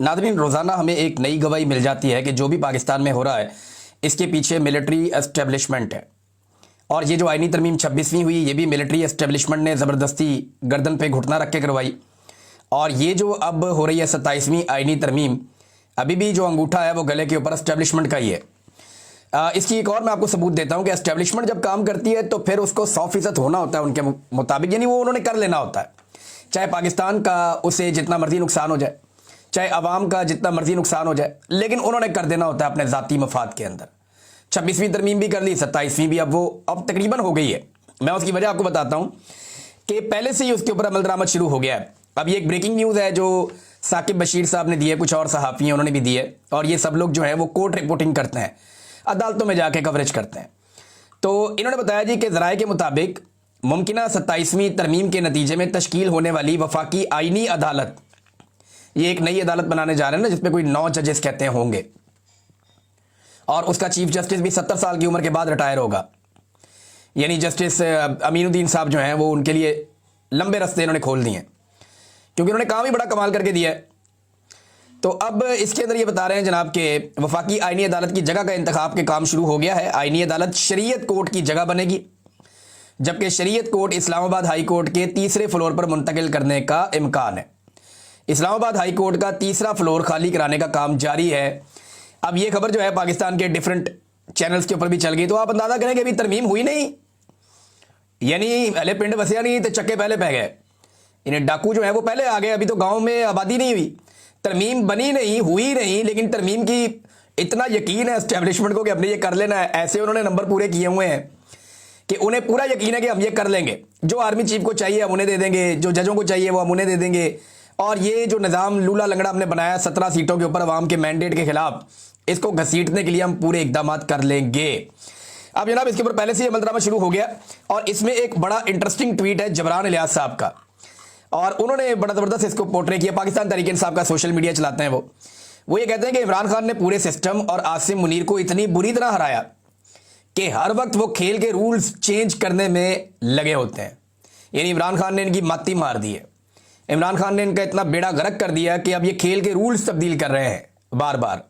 नाज़रीन, रोज़ाना हमें एक नई गवाही मिल जाती है कि जो भी पाकिस्तान में हो रहा है इसके पीछे मिलिट्री एस्टेब्लिशमेंट है। और ये जो आईनी तरमीम 26वीं हुई, ये भी मिलिट्री एस्टेब्लिशमेंट ने ज़बरदस्ती गर्दन पे घुटना रख के करवाई। और ये जो अब हो रही है 27वीं आईनी तरमीम, अभी भी जो अंगूठा है वो गले के ऊपर एस्टेब्लिशमेंट का ही है। इसकी एक और मैं आपको सबूत देता हूँ कि एस्टेब्लिशमेंट जब काम करती है तो फिर उसको 100% होना होता है उनके मुताबिक, यानी वो उन्होंने कर लेना होता है। चाहे पाकिस्तान का उसे जितना मर्जी नुकसान हो जाए, चाहे अवाम का जितना मर्जी नुकसान हो जाए, लेकिन उन्होंने कर देना होता है अपने ज़ाती मफाद के अंदर। 26वीं तरमीम भी कर ली, 27वीं भी अब तकरीबन हो गई है। मैं उसकी वजह आपको बताता हूँ कि पहले से ही उसके ऊपर अमल दरामद शुरू हो गया है। अब ये एक ब्रेकिंग न्यूज़ है जो साकिब बशीर साहब ने दी है, कुछ और सहाफ़ी हैं उन्होंने भी दी है, और ये सब लोग जो है वो कोर्ट रिपोर्टिंग करते हैं, अदालतों में जाके कवरेज करते हैं। तो इन्होंने बताया जी कि ज़राए के मुताबिक मुमकिना 27वीं तरमीम के नतीजे में तश्कील होने वाली वफाकी आईनी अदालत, ये एक नई अदालत बनाने जा रहे हैं ना, जिसमें कोई 9 जजेस कहते हैं होंगे, और उसका चीफ जस्टिस भी 70 साल की उम्र के बाद रिटायर होगा। यानी जस्टिस अमीनुद्दीन साहब जो हैं वो उनके लिए लंबे रास्ते इन्होंने खोल दिए हैं, क्योंकि उन्होंने काम ही बड़ा कमाल करके दिया है। तो अब इसके अंदर ये बता रहे हैं जनाब के वफाकी आईनी अदालत की जगह का इंतखाब के काम शुरू हो गया है। आईनी अदालत शरीयत कोर्ट की जगह बनेगी, जबकि शरीयत कोर्ट इस्लामाबाद हाई कोर्ट के तीसरे फ्लोर पर मुंतकिल करने का इम्कान है। इस्लामाबाद हाई कोर्ट का तीसरा फ्लोर खाली कराने का काम जारी है। अब ये खबर जो है पाकिस्तान के डिफरेंट चैनल्स के ऊपर भी चल गई, तो आप अंदाजा करें कि अभी तरमीम हुई नहीं, यानी पहले पिंड बसिया नहीं तो चक्के पहले पै गए। इन्हें डाकू जो है वो पहले आ गए, अभी तो गांव में आबादी नहीं हुई, तरमीम बनी नहीं, हुई नहीं, लेकिन तरमीम की इतना यकीन है एस्टेब्लिशमेंट को कि हमने ये कर लेना है। ऐसे उन्होंने नंबर पूरे किए हुए हैं कि उन्हें पूरा यकीन है कि हम ये कर लेंगे। जो आर्मी चीफ को चाहिए हम उन्हें दे देंगे, जो जजों को चाहिए वो हम उन्हें दे देंगे। और ये जो निज़ाम लूला लंगड़ा हमने बनाया 17 सीटों के ऊपर अवाम के मैंडेट के खिलाफ, इसको घसीटने के लिए हम पूरे इकदाम कर लेंगे। अब जनाब इसके ऊपर पहले से ही अमल दरामद शुरू हो गया, और इसमें एक बड़ा इंटरेस्टिंग ट्वीट है जबरान इलियास साहब का, और उन्होंने बड़ा ज़बरदस्त इसको पोर्ट्रे किया। पाकिस्तान तहरीक इंसाफ का सोशल मीडिया चलाते हैं वो ये कहते हैं कि इमरान खान ने पूरे सिस्टम और आसिम मुनीर को इतनी बुरी तरह हराया कि हर वक्त वो खेल के रूल्स चेंज करने में लगे होते हैं। यानी इमरान खान ने इनकी माती मार दी है, इमरान खान ने इनका इतना बेड़ा गर्क कर दिया कि अब ये खेल के रूल्स तब्दील कर रहे हैं बार बार,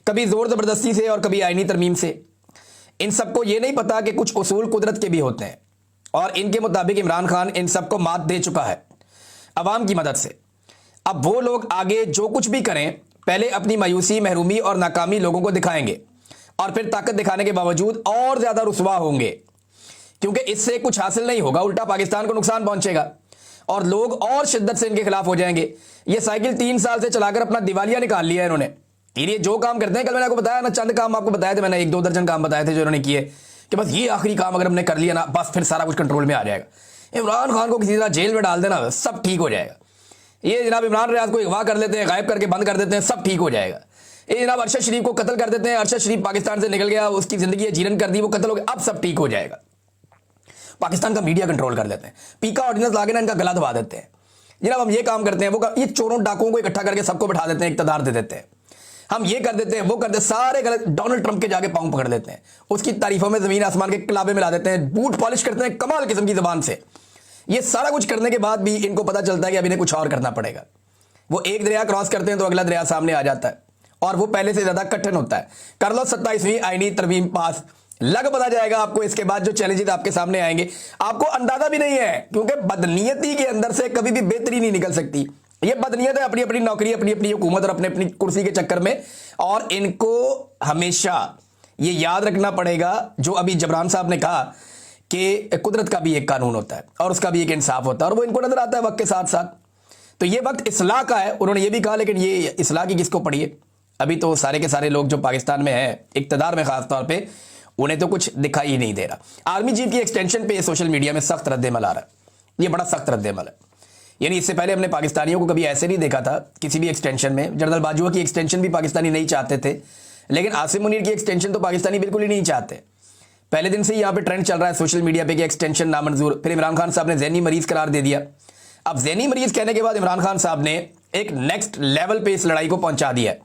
कभी ज़ोर ज़बरदस्ती से और कभी आईनी तरमीम से। इन सबको ये नहीं पता कि कुछ उसूल कुदरत के भी होते हैं, और इनके मुताबिक इमरान खान इन सबको मात दे चुका है अवाम की मदद से। अब वो लोग आगे जो कुछ भी करें, पहले अपनी मायूसी, महरूमी और नाकामी लोगों को दिखाएंगे, और फिर ताकत दिखाने के बावजूद और ज़्यादा रुसवा होंगे, क्योंकि इससे कुछ हासिल नहीं होगा, उल्टा पाकिस्तान को नुकसान पहुंचेगा और लोग और शिद्दत से इनके खिलाफ हो जाएंगे। ये साइकिल 3 साल से चलाकर अपना दिवालिया निकाल लिया है इन्होंने। ये जो काम करते हैं, कल मैंने आपको बताया ना, चंद काम आपको बताए थे मैंने, 1-2 दर्जन काम बताए थे जो इन्होंने किए, कि बस ये आखिरी काम अगर हमने कर लिया ना, बस फिर सारा कुछ कंट्रोल में आ जाएगा। इमरान खान को किसी तरह जेल में डाल देना, सब ठीक हो जाएगा। ये जनाब इमरान रियाज को अगवा कर लेते हैं, गायब करके बंद कर देते हैं, सब ठीक हो जाएगा। ये जनाब अरशद शरीफ को कत्ल कर देते हैं, अरशद शरीफ पाकिस्तान से निकल गया, उसकी जिंदगी जीरन कर दी, वो कत्ल हो गया, अब सब ठीक हो जाएगा। पाकिस्तान का मीडिया कंट्रोल कर लेते हैं, पीका ऑर्डिनेंस लाके ना इनका गला दबा देते हैं। जनाब हम ये काम करते हैं, ये चोरों डाकुओं को इकट्ठा करके सबको बैठा देते हैं, इक़्तिदार दे देते हैं, हम ये कर देते हैं, वो कर देते हैं, सारे गलत। डोनाल्ड ट्रंप के जाके पाँव पकड़ लेते हैं, उसकी तारीफों में जमीन आसमान के कलाबे मिला देते हैं, बूट पॉलिश करते हैं कमाल किस्म की जबान से। ये सारा कुछ करने के बाद भी इनको पता चलता है कि अब इन्हें कुछ और करना पड़ेगा। वो एक दरिया क्रॉस करते हैं तो अगला दरिया सामने आ जाता है, और वो पहले से ज्यादा कठिन होता है। कर लो 27वीं आईनी तरमीम पास, लग पता जाएगा आपको इसके बाद जो चैलेंजेस आपके सामने आएंगे, आपको अंदाजा भी नहीं है, क्योंकि बदनीयती के अंदर से कभी भी बेहतरी नहीं निकल सकती। ये बदनीयत है, अपनी अपनी नौकरी, अपनी अपनी हुकूमत और अपनी अपनी कुर्सी के चक्कर में, और इनको हमेशा ये याद रखना पड़ेगा जो अभी जबरान साहब ने कहा कि कुदरत का भी एक कानून होता है और उसका भी एक इंसाफ होता है, और वो इनको नजर आता है वक्त के साथ साथ। तो ये वक्त इसलाह का है, उन्होंने ये भी कहा, लेकिन ये इसलाह की किसको पड़ी है? अभी तो सारे के सारे लोग जो पाकिस्तान में हैं, इक़्तिदार में खास तौर पे, उन्हें तो कुछ दिखाई ही नहीं दे रहा। आर्मी चीफ की एक्सटेंशन पे सोशल मीडिया में सख्त रद्देमल आ रहा है, ये बड़ा सख्त रद्देमल है। यानी इससे पहले हमने पाकिस्तानियों को कभी ऐसे नहीं देखा था किसी भी एक्सटेंशन में। जनरल बाजवा की एक्सटेंशन भी पाकिस्तानी नहीं चाहते थे, लेकिन आसिम मुनीर की एक्सटेंशन तो पाकिस्तानी बिल्कुल ही नहीं चाहते। पहले दिन से ही यहाँ पे ट्रेंड चल रहा है सोशल मीडिया पे कि एक्सटेंशन नामंजूर। फिर इमरान खान साहब ने ज़हनी मरीज करार दे दिया। अब ज़हनी मरीज कहने के बाद इमरान खान साहब ने एक नेक्स्ट लेवल पे इस लड़ाई को पहुंचा दिया है।